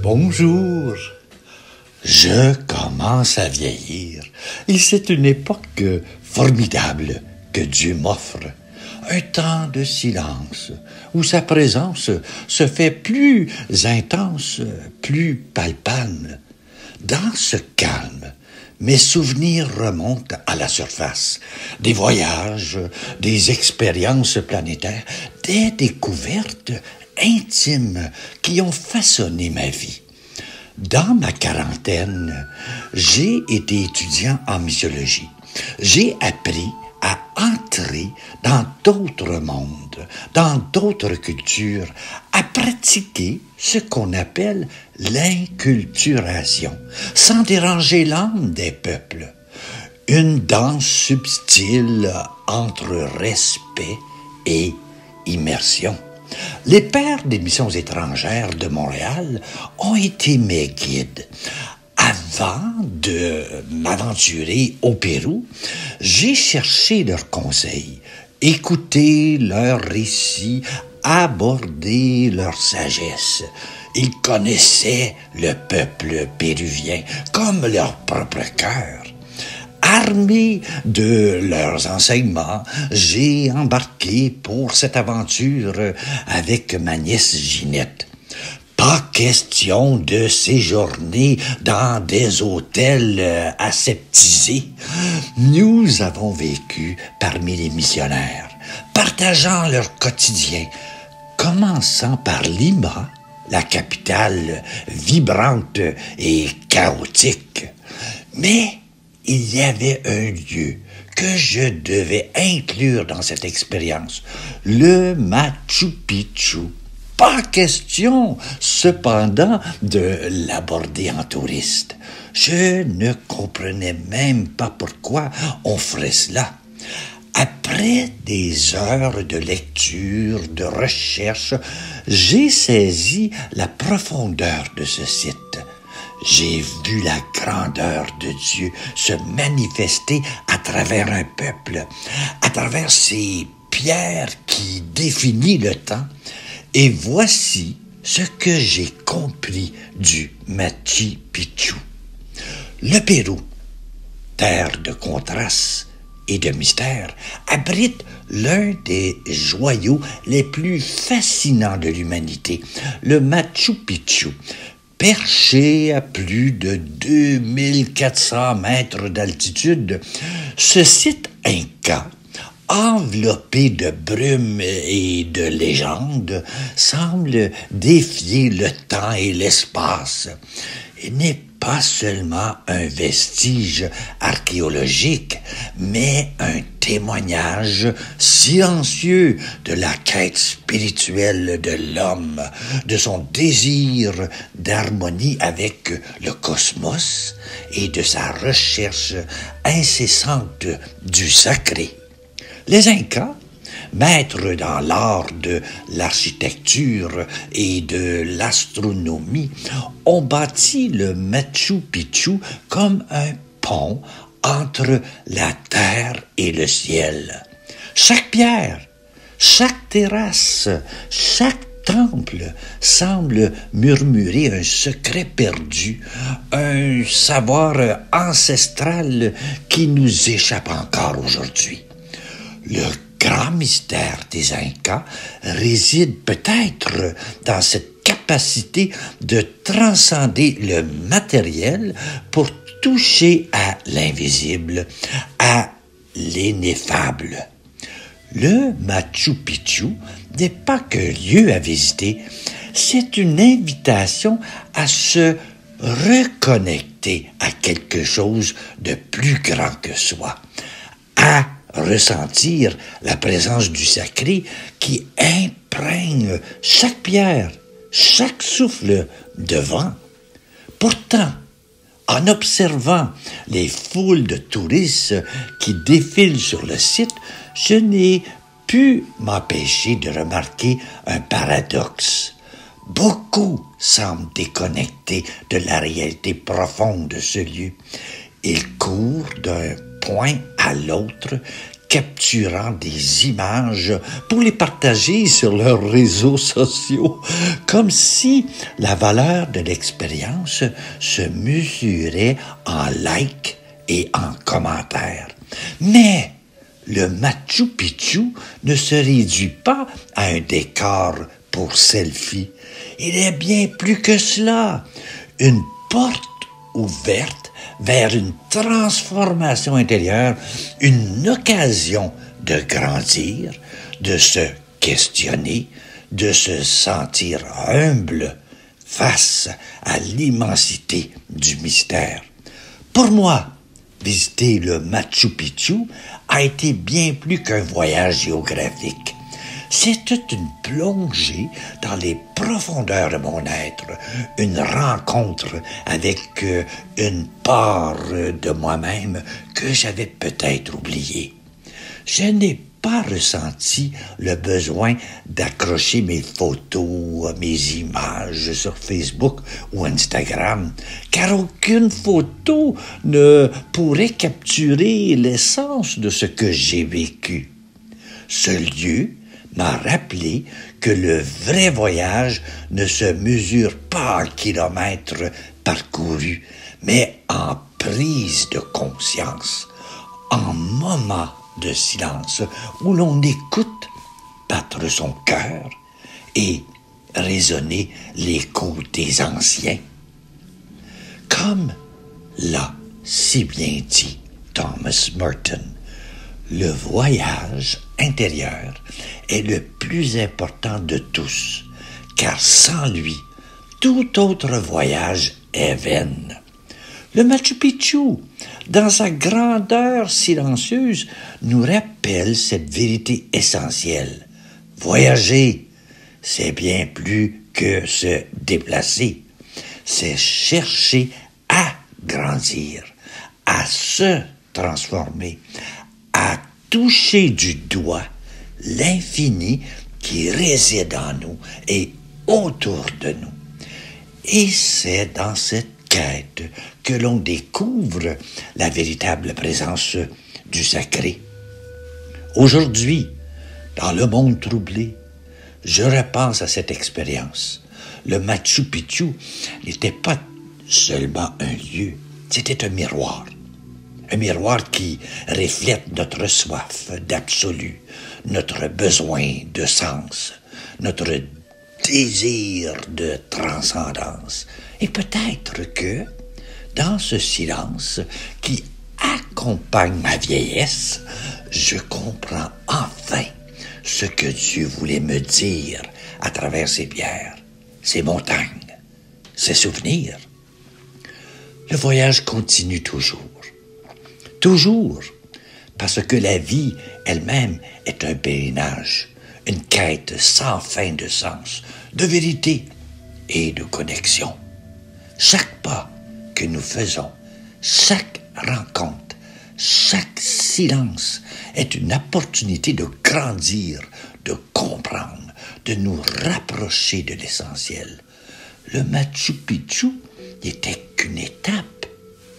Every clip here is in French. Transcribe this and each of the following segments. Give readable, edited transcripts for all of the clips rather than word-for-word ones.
Bonjour. Je commence à vieillir et c'est une époque formidable que Dieu m'offre. Un temps de silence où sa présence se fait plus intense, plus palpable. Dans ce calme, mes souvenirs remontent à la surface. Des voyages, des expériences planétaires, des découvertes intimes qui ont façonné ma vie. Dans ma quarantaine, j'ai été étudiant en missiologie. J'ai appris à entrer dans d'autres mondes, dans d'autres cultures, à pratiquer ce qu'on appelle l'inculturation, sans déranger l'âme des peuples. Une danse subtile entre respect et immersion. Les pères des missions étrangères de Montréal ont été mes guides. Avant de m'aventurer au Pérou, j'ai cherché leurs conseils, écouté leurs récits, abordé leur sagesse. Ils connaissaient le peuple péruvien comme leur propre cœur. Armé de leurs enseignements, j'ai embarqué pour cette aventure avec ma nièce Ginette. Pas question de séjourner dans des hôtels aseptisés. Nous avons vécu parmi les missionnaires, partageant leur quotidien, commençant par Lima, la capitale vibrante et chaotique. Mais il y avait un lieu que je devais inclure dans cette expérience, le Machu Picchu. Pas question, cependant, de l'aborder en touriste. Je ne comprenais même pas pourquoi on ferait cela. Après des heures de lecture, de recherche, j'ai saisi la profondeur de ce site. J'ai vu la grandeur de Dieu se manifester à travers un peuple, à travers ces pierres qui définissent le temps. Et voici ce que j'ai compris du Machu Picchu. Le Pérou, terre de contrastes et de mystères, abrite l'un des joyaux les plus fascinants de l'humanité, le Machu Picchu. Perché à plus de 2400 mètres d'altitude, ce site inca, enveloppé de brume et de légendes, semble défier le temps et l'espace. Il n'est pas seulement un vestige archéologique, mais un témoignage silencieux de la quête spirituelle de l'homme, de son désir d'harmonie avec le cosmos et de sa recherche incessante du sacré. Les Incas, maîtres dans l'art de l'architecture et de l'astronomie, ont bâti le Machu Picchu comme un pont entre la terre et le ciel. Chaque pierre, chaque terrasse, chaque temple semble murmurer un secret perdu, un savoir ancestral qui nous échappe encore aujourd'hui. Le grand mystère des Incas réside peut-être dans cette capacité de transcender le matériel pour toucher à l'invisible, à l'ineffable. Le Machu Picchu n'est pas qu'un lieu à visiter, c'est une invitation à se reconnecter à quelque chose de plus grand que soi, à ressentir la présence du sacré qui imprègne chaque pierre, chaque souffle de vent. Pourtant, en observant les foules de touristes qui défilent sur le site, je n'ai pu m'empêcher de remarquer un paradoxe. Beaucoup semblent déconnectés de la réalité profonde de ce lieu. Ils courent d'un point à l'autre, capturant des images pour les partager sur leurs réseaux sociaux, comme si la valeur de l'expérience se mesurait en likes et en commentaires. Mais le Machu Picchu ne se réduit pas à un décor pour selfie. Il est bien plus que cela. Une porte ouverte vers une transformation intérieure, une occasion de grandir, de se questionner, de se sentir humble face à l'immensité du mystère. Pour moi, visiter le Machu Picchu a été bien plus qu'un voyage géographique. C'était une plongée dans les profondeurs de mon être, une rencontre avec une part de moi-même que j'avais peut-être oubliée. Je n'ai pas ressenti le besoin d'accrocher mes photos, mes images sur Facebook ou Instagram, car aucune photo ne pourrait capturer l'essence de ce que j'ai vécu. Ce lieu m'a rappelé que le vrai voyage ne se mesure pas en kilomètres parcourus, mais en prise de conscience, en moments de silence où l'on écoute battre son cœur et résonner l'écho des anciens. Comme l'a si bien dit Thomas Merton, le voyage intérieur est le plus important de tous, car sans lui, tout autre voyage est vain. Le Machu Picchu, dans sa grandeur silencieuse, nous rappelle cette vérité essentielle. Voyager, c'est bien plus que se déplacer. C'est chercher à grandir, à se transformer, à toucher du doigt l'infini qui réside en nous et autour de nous. Et c'est dans cette quête que l'on découvre la véritable présence du sacré. Aujourd'hui, dans le monde troublé, je repense à cette expérience. Le Machu Picchu n'était pas seulement un lieu, c'était un miroir. Un miroir qui reflète notre soif d'absolu, notre besoin de sens, notre désir de transcendance. Et peut-être que, dans ce silence qui accompagne ma vieillesse, je comprends enfin ce que Dieu voulait me dire à travers ces pierres, ces montagnes, ces souvenirs. Le voyage continue toujours. Toujours, parce que la vie elle-même est un pèlerinage, une quête sans fin de sens, de vérité et de connexion. Chaque pas que nous faisons, chaque rencontre, chaque silence est une opportunité de grandir, de comprendre, de nous rapprocher de l'essentiel. Le Machu Picchu n'était qu'une étape,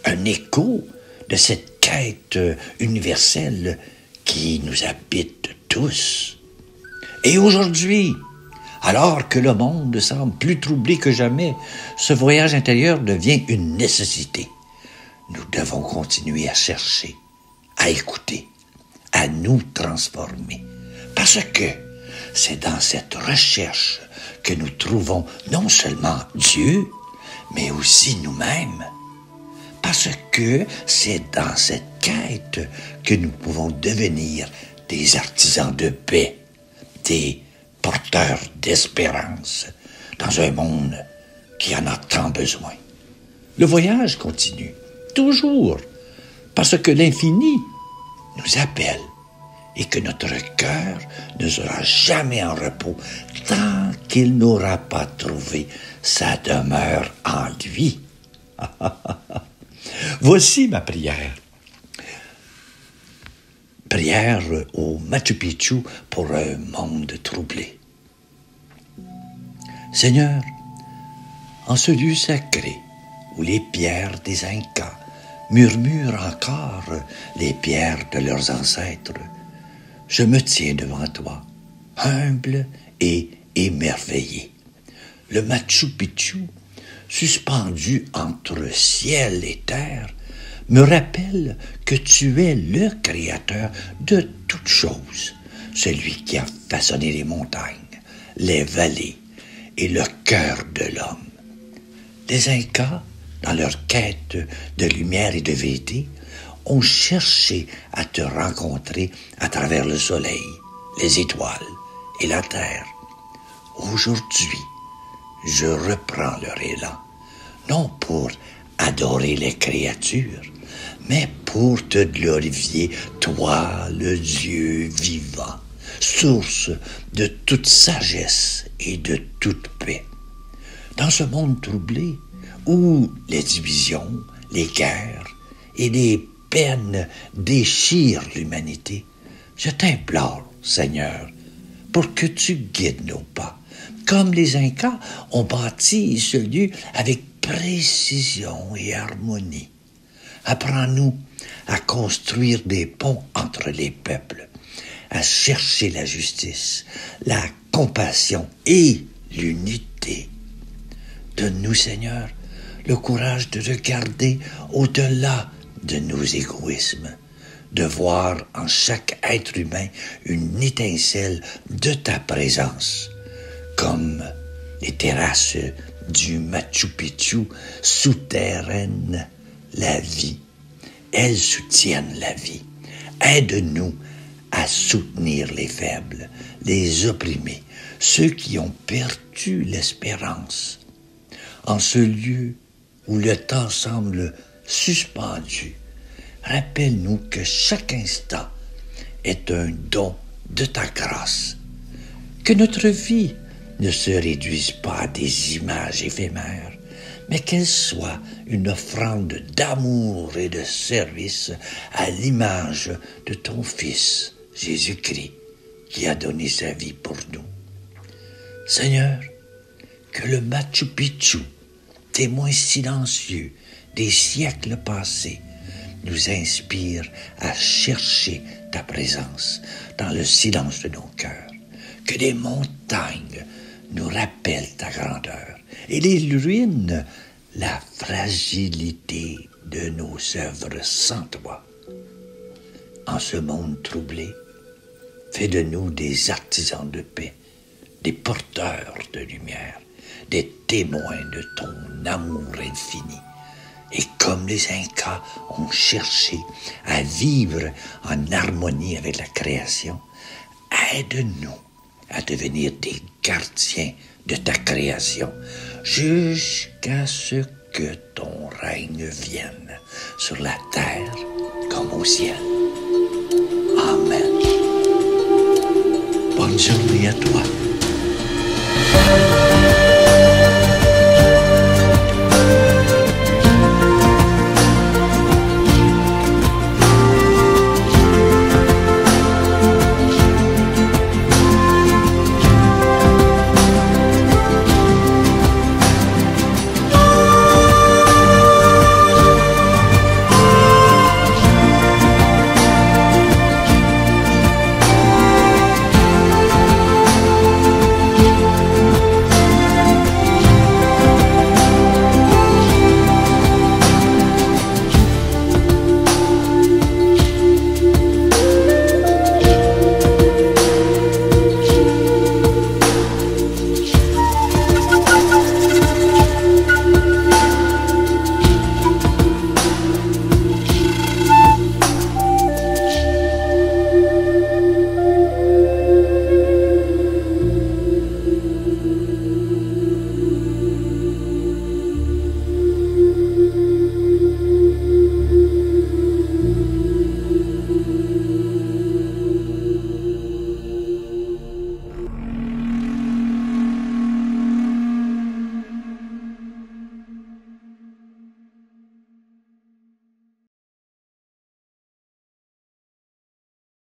un écho de cette quête universelle qui nous habite tous. Et aujourd'hui, alors que le monde semble plus troublé que jamais, ce voyage intérieur devient une nécessité. Nous devons continuer à chercher, à écouter, à nous transformer. Parce que c'est dans cette recherche que nous trouvons non seulement Dieu, mais aussi nous-mêmes. Parce que c'est dans cette quête que nous pouvons devenir des artisans de paix, des porteurs d'espérance dans un monde qui en a tant besoin. Le voyage continue, toujours, parce que l'infini nous appelle et que notre cœur ne sera jamais en repos tant qu'il n'aura pas trouvé sa demeure en lui. Voici ma prière. Prière au Machu Picchu pour un monde troublé. Seigneur, en ce lieu sacré où les pierres des Incas murmurent encore les pierres de leurs ancêtres, je me tiens devant toi, humble et émerveillé. Le Machu Picchu, suspendu entre ciel et terre, me rappelle que tu es le créateur de toutes choses, celui qui a façonné les montagnes, les vallées et le cœur de l'homme. Les Incas, dans leur quête de lumière et de vérité, ont cherché à te rencontrer à travers le soleil, les étoiles et la terre. Aujourd'hui, je reprends leur élan, non pour adorer les créatures, mais pour te glorifier, toi, le Dieu vivant, source de toute sagesse et de toute paix. Dans ce monde troublé, où les divisions, les guerres et les peines déchirent l'humanité, je t'implore, Seigneur, pour que tu guides nos pas, comme les Incas ont bâti ce lieu avec précision et harmonie. Apprends-nous à construire des ponts entre les peuples, à chercher la justice, la compassion et l'unité. Donne-nous, Seigneur, le courage de regarder au-delà de nos égoïsmes, de voir en chaque être humain une étincelle de ta présence, comme les terrasses du Machu Picchu souterrainent la vie. Elles soutiennent la vie. Aide-nous à soutenir les faibles, les opprimés, ceux qui ont perdu l'espérance. En ce lieu où le temps semble suspendu, rappelle-nous que chaque instant est un don de ta grâce. Que notre vie ne se réduise pas à des images éphémères, mais qu'elle soit une offrande d'amour et de service à l'image de ton Fils, Jésus-Christ, qui a donné sa vie pour nous. Seigneur, que le Machu Picchu, témoin silencieux des siècles passés, nous inspire à chercher ta présence dans le silence de nos cœurs. Que les montagnes nous rappellent ta grandeur et les ruines la fragilité de nos œuvres sans toi. En ce monde troublé, fais de nous des artisans de paix, des porteurs de lumière, des témoins de ton amour infini. Et comme les Incas ont cherché à vivre en harmonie avec la création, aide-nous à devenir des gardiens de ta création jusqu'à ce que ton règne vienne sur la terre comme au ciel. Amen. Bonne journée à toi.